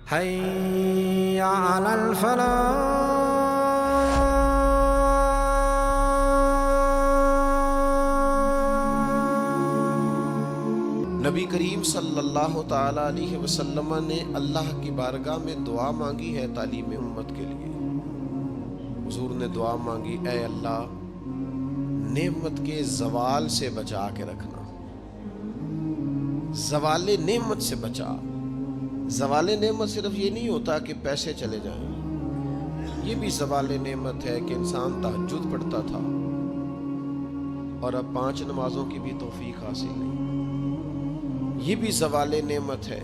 حي على الفلاح. نبی کریم صلی اللہ تعالی علیہ وسلم نے اللہ کی بارگاہ میں دعا مانگی ہے تعلیم امت کے لیے. حضور نے دعا مانگی، اے اللہ نعمت کے زوال سے بچا کے رکھنا. زوال نعمت سے بچا. زوال نعمت صرف یہ نہیں ہوتا کہ پیسے چلے جائیں، یہ بھی زوال نعمت ہے کہ انسان تہجد پڑھتا تھا اور اب 5 نمازوں کی بھی توفیق حاصل نہیں. یہ بھی زوال نعمت ہے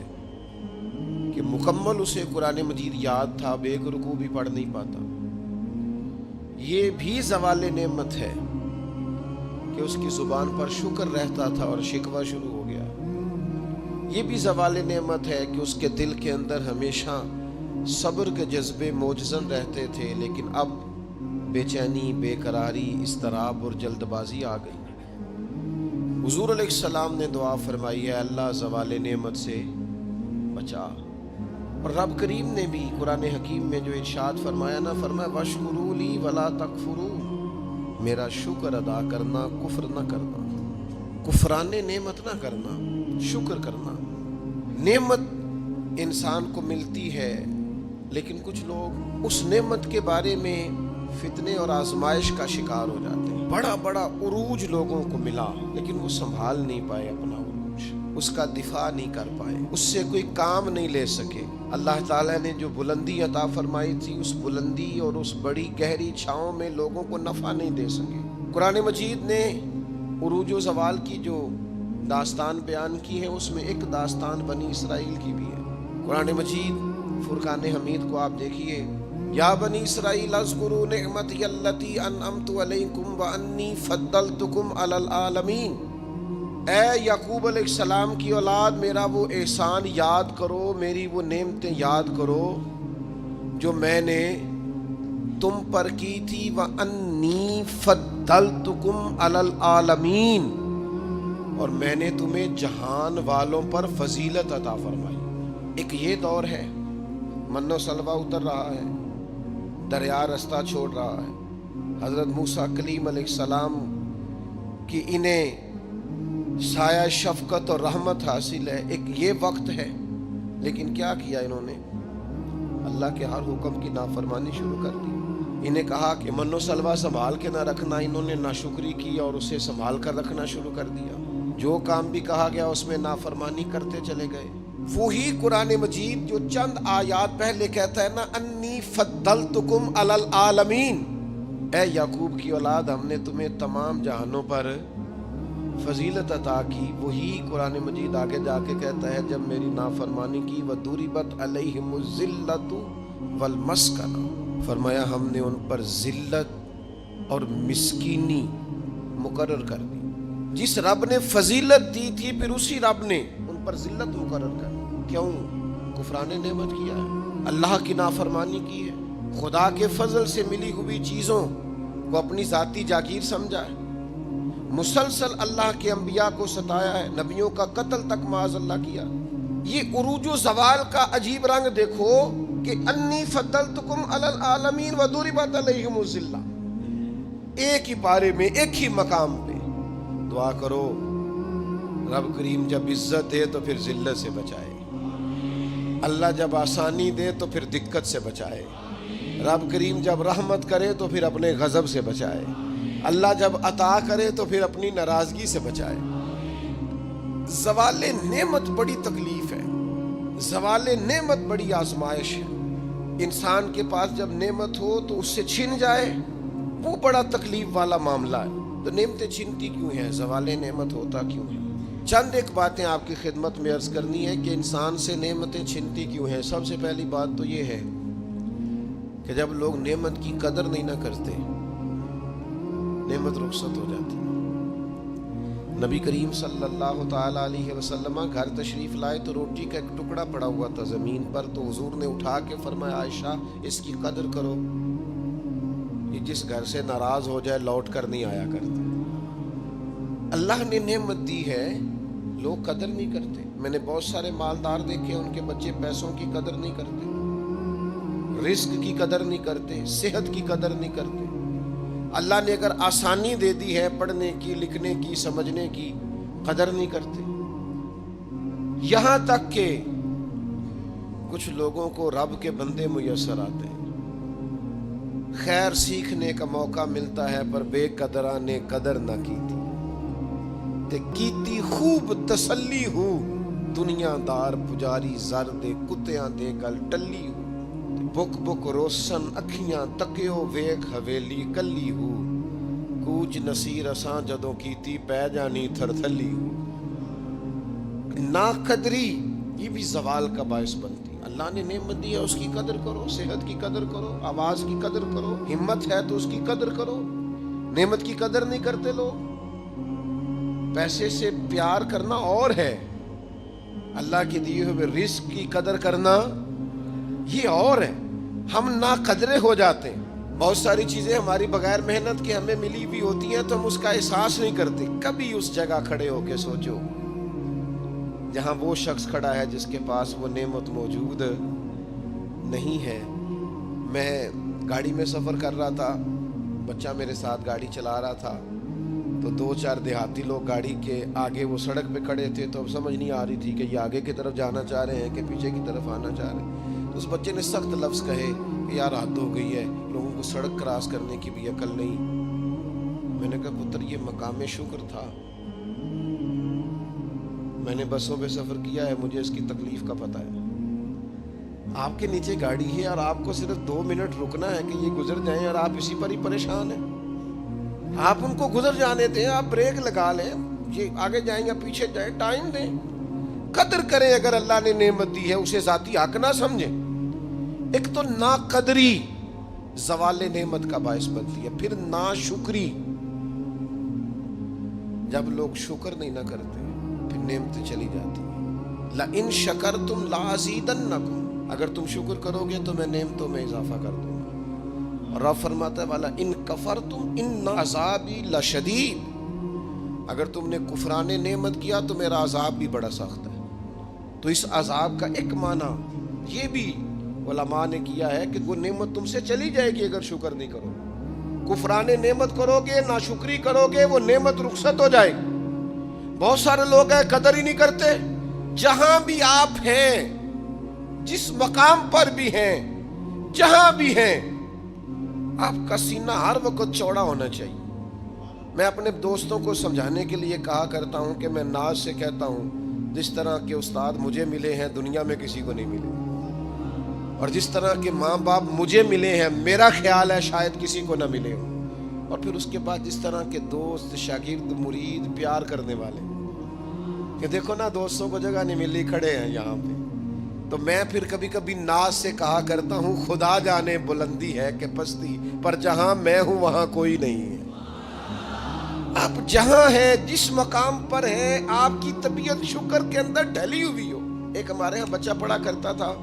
کہ مکمل اسے قرآن مجید یاد تھا، اب ایک رکوع بھی پڑھ نہیں پاتا. یہ بھی زوال نعمت ہے کہ اس کی زبان پر شکر رہتا تھا اور شکوہ شروع ہو گیا. یہ بھی زوال نعمت ہے کہ اس کے دل کے اندر ہمیشہ صبر کے جذبے موجزن رہتے تھے، لیکن اب بے چینی، بے قراری، اضطراب اور جلد بازی آ گئی. حضور علیہ السلام نے دعا فرمائی ہے اللہ زوال نعمت سے بچا. اور رب کریم نے بھی قرآن حکیم میں جو ارشاد فرمایا نا، فرمایا وَاشْكُرُوا لِي وَلَا تَكْفُرُوا، میرا شکر ادا کرنا، کفر نہ کرنا. کفران نعمت نہ کرنا، شکر کرنا. نعمت انسان کو ملتی ہے، لیکن کچھ لوگ اس نعمت کے بارے میں فتنے اور آزمائش کا شکار ہو جاتے ہیں. بڑا بڑا عروج لوگوں کو ملا، لیکن وہ سنبھال نہیں پائے اپنا عروج، اس کا دفاع نہیں کر پائے، اس سے کوئی کام نہیں لے سکے. اللہ تعالیٰ نے جو بلندی عطا فرمائی تھی، اس بلندی اور اس بڑی گہری چھاؤں میں لوگوں کو نفع نہیں دے سکے. قرآن مجید نے عروج و زوال کی جو داستان بیان کی ہے، اس میں ایک داستان بنی اسرائیل کی بھی ہے. قرآن مجید فرقان حمید کو آپ دیکھیے، یا بنی اسرائیل اذکروا نعمتی التی انعمت علیکم وانی فضلتکم علی العالمین. اے یعقوب علیہ السلام کی اولاد، میرا وہ احسان یاد کرو، میری وہ نعمتیں یاد کرو جو میں نے تم پر کی تھی. وانی فضلتکم علی العالمین، اور میں نے تمہیں جہان والوں پر فضیلت عطا فرمائی. ایک یہ دور ہے، من و سلوہ اتر رہا ہے، دریا رستہ چھوڑ رہا ہے. حضرت موسیٰ کلیم علیہ السلام کی انہیں سایہ شفقت اور رحمت حاصل ہے. ایک یہ وقت ہے، لیکن کیا کیا انہوں نے؟ اللہ کے ہر حکم کی نافرمانی شروع کر دی. انہیں کہا کہ من و سلوہ سنبھال کے نہ رکھنا، انہوں نے ناشکری کی اور اسے سنبھال کر رکھنا شروع کر دیا. جو کام بھی کہا گیا اس میں نافرمانی کرتے چلے گئے. وہی قرآن مجید جو چند آیات پہلے کہتا ہے نا، انی فضلتکم علی العالمین، اے یعقوب کی اولاد ہم نے تمہیں تمام جہانوں پر فضیلت عطا کی. وہی قرآن مجید آگے جا کے کہتا ہے جب میری نافرمانی کی، وَضُرِبَتْ عَلَيْهِمُ الذِّلَّةُ وَالْمَسْكَنَةُ، فرمایا ہم نے ان پر ذلت اور مسکینی مقرر کر دی. جس رب نے فضیلت دی تھی، پھر اسی رب نے ان پر ذلت مقرر کر دی. کیوں؟ کفران نعمت کیا ہے، اللہ کی نافرمانی کی ہے، خدا کے فضل سے ملی ہوئی چیزوں کو اپنی ذاتی جاگیر سمجھا ہے، مسلسل اللہ کے انبیاء کو ستایا ہے، نبیوں کا قتل تک معاذ اللہ کیا. یہ عروج و زوال کا عجیب رنگ دیکھو کہ انی فضلتکم علی العالمین وضربت علیہم الذلہ، ایک ہی پارے میں، ایک ہی مقام پہ. دعا کرو رب کریم جب عزت دے تو پھر ذلت سے بچائے، اللہ جب آسانی دے تو پھر دقت سے بچائے، رب کریم جب رحمت کرے تو پھر اپنے غضب سے بچائے، اللہ جب عطا کرے تو پھر اپنی ناراضگی سے بچائے. زوال نعمت بڑی تکلیف ہے، زوال نعمت بڑی آزمائش ہے. انسان کے پاس جب نعمت ہو تو اس سے چھن جائے، وہ بڑا تکلیف والا معاملہ ہے. تو نعمتیں چھنتی کیوں ہیں؟ زوال نعمت ہوتا کیوں ہے؟ چند ایک باتیں آپ کی خدمت میں عرض کرنی ہے کہ انسان سے نعمتیں چھنتی کیوں ہیں. سب سے پہلی بات تو یہ ہے کہ جب لوگ نعمت کی قدر نہیں نہ کرتے، نعمت رخصت ہو جاتی. نبی کریم صلی اللہ تعالی علیہ وسلم گھر تشریف لائے تو روٹی کا ایک ٹکڑا پڑا ہوا تھا زمین پر، تو حضور نے اٹھا کے فرمایا عائشہ اس کی قدر کرو، یہ جس گھر سے ناراض ہو جائے لوٹ کر نہیں آیا کرتا. اللہ نے نعمت دی ہے، لوگ قدر نہیں کرتے. میں نے بہت سارے مالدار دیکھے ان کے بچے پیسوں کی قدر نہیں کرتے, رزق کی قدر نہیں کرتے, صحت کی قدر نہیں کرتے. اللہ نے اگر آسانی دے دی ہے پڑھنے کی, لکھنے کی, سمجھنے کی, قدر نہیں کرتے. یہاں تک کہ کچھ لوگوں کو رب کے بندے میسر آتے ہیں, خیر سیکھنے کا موقع ملتا ہے پر بے قدراں نے قدر نہ کی تھی تے کیتی خوب تسلی ہو, دنیا دار پجاری زر دے کتیاں دے گل ٹلی ہو. بک بک روشن اکھیاں تکیو ویکھ حویلی کلی ہو, کوچ نصیر اساں جدوں کیتی پہ جانی تھر تھلی ہو. نا قدری یہ بھی زوال کا باعث بنتی. اللہ نے نعمت دی ہے اس کی قدر کرو, صحت کی قدر کرو, آواز کی قدر کرو, ہمت ہے تو اس کی قدر کرو. نعمت کی قدر نہیں کرتے لوگ. پیسے سے پیار کرنا اور ہے, اللہ کے دیے ہوئے رزق کی قدر کرنا یہ اور ہے. ہم نا قدرے ہو جاتے ہیں. بہت ساری چیزیں ہماری بغیر محنت کے ہمیں ملی بھی ہوتی ہیں تو ہم اس کا احساس نہیں کرتے. کبھی اس جگہ کھڑے ہو کے سوچو جہاں وہ شخص کھڑا ہے جس کے پاس وہ نعمت موجود نہیں ہے. میں گاڑی میں سفر کر رہا تھا, بچہ میرے ساتھ گاڑی چلا رہا تھا, تو 2-4 دیہاتی لوگ گاڑی کے آگے وہ سڑک پہ کھڑے تھے, تو اب سمجھ نہیں آ رہی تھی کہ یہ آگے کی طرف جانا چاہ رہے ہیں کہ پیچھے کی طرف آنا چاہ رہے ہیں. تو اس بچے نے سخت لفظ کہے کہ یار حد ہو گئی ہے, لوگوں کو سڑک کراس کرنے کی بھی عقل نہیں. میں نے کہا پتر یہ مقام شکر تھا, میں نے بسوں پہ سفر کیا ہے, مجھے اس کی تکلیف کا پتہ ہے. آپ کے نیچے گاڑی ہے اور آپ کو صرف 2 منٹ رکنا ہے کہ یہ گزر جائیں اور آپ اسی پر ہی پریشان ہیں. آپ ان کو گزر جانے دیں, آپ بریک لگا لیں, یہ آگے جائیں یا پیچھے جائیں, ٹائم دیں, قدر کریں. اگر اللہ نے نعمت دی ہے اسے ذاتی حق نہ سمجھیں. ایک تو نا قدری زوال نعمت کا باعث بنتی ہے, پھر نا شکری. جب لوگ شکر نہیں نہ کرتے پھر نعمتیں چلی جاتی ہیں. لَإِن شَكَرْتُمْ لَأَزِيدَنَّكُمْ, اگر تم شکر کرو گے تو میں نعمتوں میں اضافہ کر دوں گا. اور رب فرماتا ہے والا ان کفرتم ان عذابی لشدید, اگر تم نے کفران نعمت کیا تو میرا عذاب بھی بڑا سخت ہے. تو اس عذاب کا ایک معنی یہ بھی علماء نے کیا ہے کہ وہ نعمت تم سے چلی جائے گی اگر شکر نہیں کرو. کفران نعمت کرو گے, ناشکری کرو گے, وہ نعمت رخصت ہو جائے گی. بہت سارے لوگ ہیں قدر ہی نہیں کرتے. جہاں بھی آپ ہیں, جس مقام پر بھی ہیں, جہاں بھی ہیں, آپ کا سینہ ہر وقت چوڑا ہونا چاہیے. میں اپنے دوستوں کو سمجھانے کے لیے کہا کرتا ہوں کہ میں ناز سے کہتا ہوں جس طرح کے استاد مجھے ملے ہیں دنیا میں کسی کو نہیں ملے, اور جس طرح کے ماں باپ مجھے ملے ہیں میرا خیال ہے شاید کسی کو نہ ملے ہوں. اور پھر اس کے بعد جس طرح کے دوست, شاگرد, مرید, پیار کرنے والے, کہ دیکھو نا دوستوں کو جگہ نہیں ملی, کھڑے ہیں یہاں پہ. تو میں پھر کبھی کبھی ناز سے کہا کرتا ہوں خدا جانے بلندی ہے کہ پستی, پر جہاں میں ہوں وہاں کوئی نہیں ہے. آپ جہاں ہیں, جس مقام پر ہیں, آپ کی طبیعت شکر کے اندر ڈھلی ہوئی ہو. ایک ہمارے ہاں بچہ پڑھا کرتا تھا,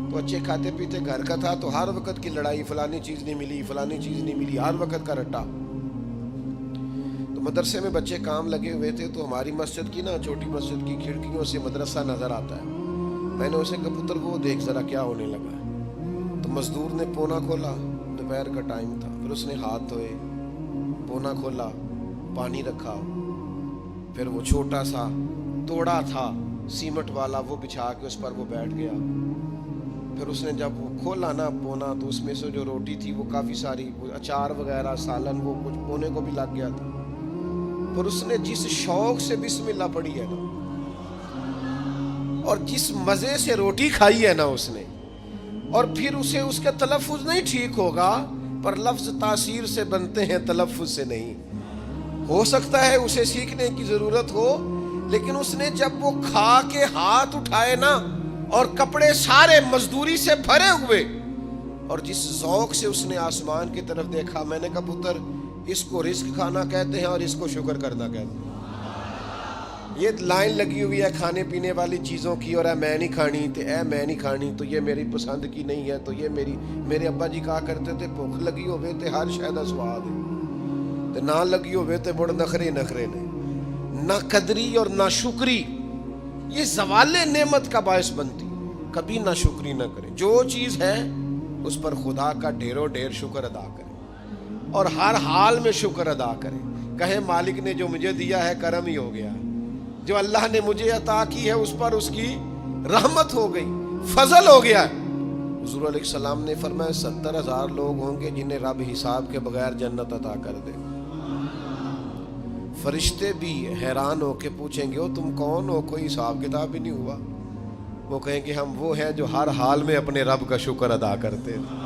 تو اچھے کھاتے پیتے گھر کا تھا, تو ہر وقت کی لڑائی, فلانی چیز نہیں ملی, فلانی چیز نہیں ملی, ہر وقت کا رٹا. تو مدرسے میں بچے کام لگے ہوئے تھے, تو ہماری مسجد کی نا, چھوٹی مسجد کی کھڑکیوں سے مدرسہ نظر آتا ہے. میں نے اسے کہا پتر وہ دیکھ ذرا کیا ہونے لگا ہے. تو مزدور نے پونا کھولا, دوپہر کا ٹائم تھا, پھر اس نے ہاتھ دھوئے, پونا کھولا, پانی رکھا, پھر وہ چھوٹا سا توڑا تھا سیمٹ والا وہ بچھا کے اس پر وہ بیٹھ گیا. پھر اس نے جب وہ کھولا نا پونا, تو اس میں سے جو روٹی تھی وہ کافی ساری, اچار وغیرہ, سالن, وہ کچھ پونے کو بھی لگ گیا تھا. پھر اس نے جس شوق سے بسم اللہ پڑھی ہے نا, اور جس مزے سے روٹی کھائی ہے نا اس نے, اور پھر اسے اس کا تلفظ نہیں ٹھیک ہوگا, پر لفظ تاثیر سے بنتے ہیں, تلفظ سے نہیں. ہو سکتا ہے اسے سیکھنے کی ضرورت ہو, لیکن اس نے جب وہ کھا کے ہاتھ اٹھائے نا, اور کپڑے سارے مزدوری سے بھرے ہوئے, اور جس ذوق سے اس نے آسمان کی طرف دیکھا, میں نے کہا پتر اس کو رزق کھانا کہتے ہیں اور اس کو شکر کرنا کہتے ہیں. یہ لائن لگی ہوئی ہے کھانے پینے والی چیزوں کی, اور اے میں نہیں کھانی, تو اے میں نہیں کھانی, تو یہ میری پسند کی نہیں ہے, تو یہ میرے ابا جی کہا کرتے تھے بھوک لگی ہوئے تے ہر شے دا سواد ہے, تے نہ لگی ہوئے تے بڑ نخرے نے. نہ قدری اور نہ شکری، یہ زوال نعمت کا باعث بنتی. کبھی نہ شکری نہ کریں، جو چیز ہے اس پر خدا کا ڈھیروں ڈھیر شکر ادا کریں اور ہر حال میں شکر ادا کریں. کہیں مالک نے جو مجھے دیا ہے کرم ہی ہو گیا، جو اللہ نے مجھے عطا کی ہے اس پر اس کی رحمت ہو گئی، فضل ہو گیا. حضور علیہ السلام نے فرمایا 70,000 لوگ ہوں گے جنہیں رب حساب کے بغیر جنت عطا کر دے. فرشتے بھی حیران ہو کے پوچھیں گے او تم کون ہو، کوئی حساب کتاب بھی نہیں ہوا. وہ کہیں گے ہم وہ ہیں جو ہر حال میں اپنے رب کا شکر ادا کرتے ہیں.